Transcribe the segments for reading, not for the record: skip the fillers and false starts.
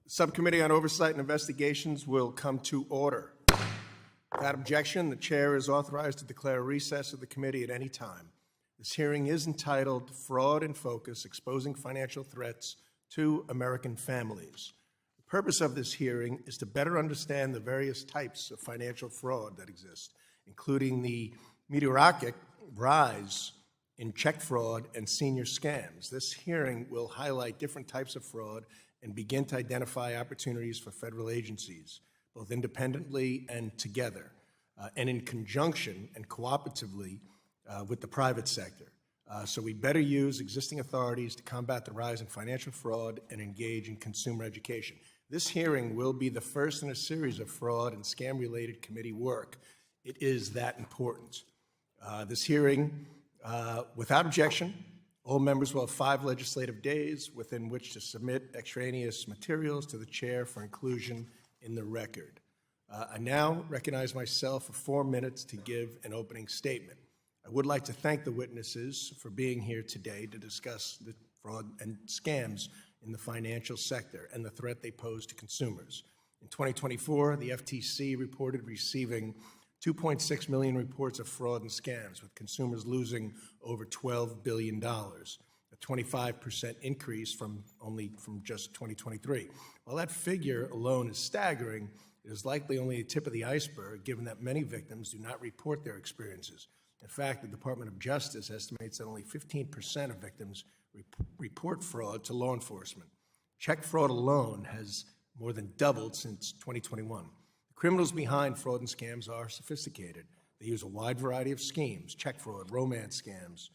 Subcommittee on Oversight and Investigations will come to order. Without objection, the chair is authorized to declare a recess of the committee at any time. This hearing is entitled Fraud in Focus, Exposing Financial Threats to American Families. The purpose of this hearing is to better understand the various types of financial fraud that exist, including the meteoric rise in check fraud and senior scams. This hearing will highlight different types of fraud and begin to identify opportunities for federal agencies, both independently and together, and in conjunction and cooperatively with the private sector. So we better use existing authorities to combat the rise in financial fraud and engage in consumer education. This hearing will be the first in a series of fraud and scam-related committee work. It is that important. This hearing, without objection, all members will have 5 legislative days within which to submit extraneous materials to the chair for inclusion in the record. I now recognize myself for 4 minutes to give an opening statement. I would like to thank the witnesses for being here today to discuss the fraud and scams in the financial sector and the threat they pose to consumers. In 2024, the FTC reported receiving 2.6 million reports of fraud and scams, with consumers losing over $12 billion, a 25% increase from just 2023. While that figure alone is staggering, it is likely only the tip of the iceberg, given that many victims do not report their experiences. In fact, the Department of Justice estimates that only 15% of victims report fraud to law enforcement. Check fraud alone has more than doubled since 2021. Criminals behind fraud and scams are sophisticated. They use a wide variety of schemes: check fraud, romance scams,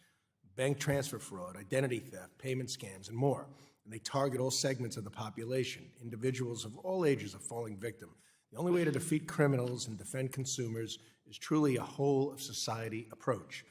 bank transfer fraud, identity theft, payment scams, and more. And they target all segments of the population. Individuals of all ages are falling victim. The only way to defeat criminals and defend consumers is truly a whole-of-society approach.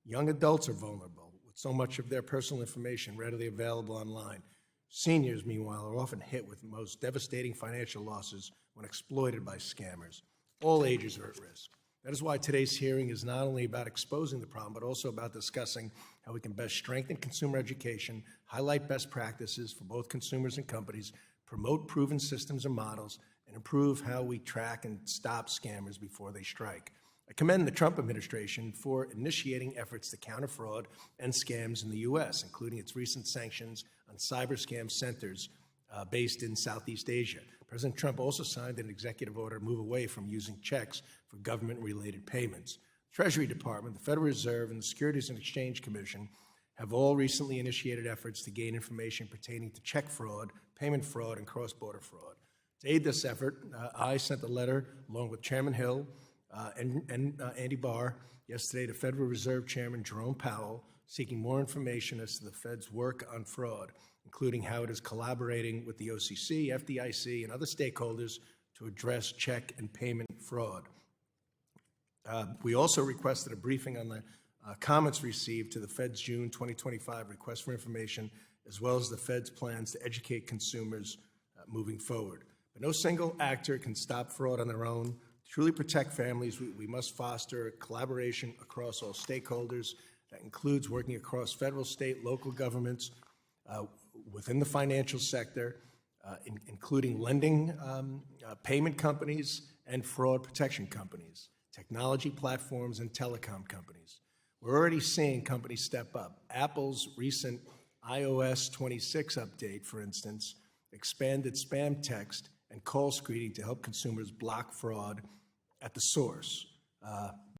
Young adults are vulnerable, with so much of their personal information readily available online. Seniors, meanwhile, are often hit with the most devastating financial losses when exploited by scammers. All ages are at risk. That is why today's hearing is not only about exposing the problem, but also about discussing how we can best strengthen consumer education, highlight best practices for both consumers and companies, promote proven systems and models, and improve how we track and stop scammers before they strike. I commend the Trump administration for initiating efforts to counter fraud and scams in the U.S., including its recent sanctions on cyber scam centers based in Southeast Asia. President Trump also signed an executive order to move away from using checks for government-related payments. The Treasury Department, the Federal Reserve, and the Securities and Exchange Commission have all recently initiated efforts to gain information pertaining to check fraud, payment fraud, and cross-border fraud. To aid this effort, I sent a letter, along with Chairman Hill and Andy Barr, yesterday to Federal Reserve Chairman Jerome Powell, seeking more information as to the Fed's work on fraud, including how it is collaborating with the OCC, FDIC, and other stakeholders to address check and payment fraud. We also requested a briefing on the comments received to the Fed's June 2025 request for information, as well as the Fed's plans to educate consumers moving forward. But no single actor can stop fraud on their own. To truly protect families, we must foster collaboration across all stakeholders. That includes working across federal, state, local governments, within the financial sector, including lending, payment companies, and fraud protection companies, technology platforms, and telecom companies. We're already seeing companies step up. Apple's recent iOS 26 update, for instance, expanded spam text and call screening to help consumers block fraud at the source.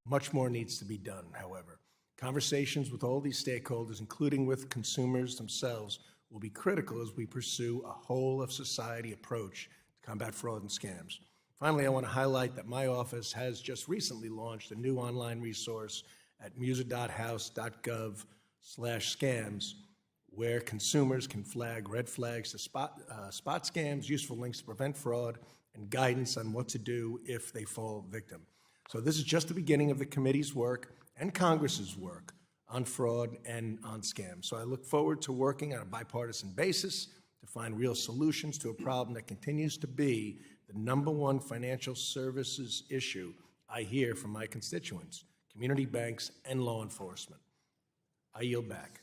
Much more needs to be done, however. Conversations with all these stakeholders, including with consumers themselves, will be critical as we pursue a whole-of-society approach to combat fraud and scams. Finally, I want to highlight that my office has just recently launched a new online resource at meuser.house.gov/scams, where consumers can flag red flags to spot scams, useful links to prevent fraud, and guidance on what to do if they fall victim. So this is just the beginning of the committee's work and Congress's work on fraud and on scams. So I look forward to working on a bipartisan basis to find real solutions to a problem that continues to be the #1 financial services issue I hear from my constituents, community banks and law enforcement. I yield back.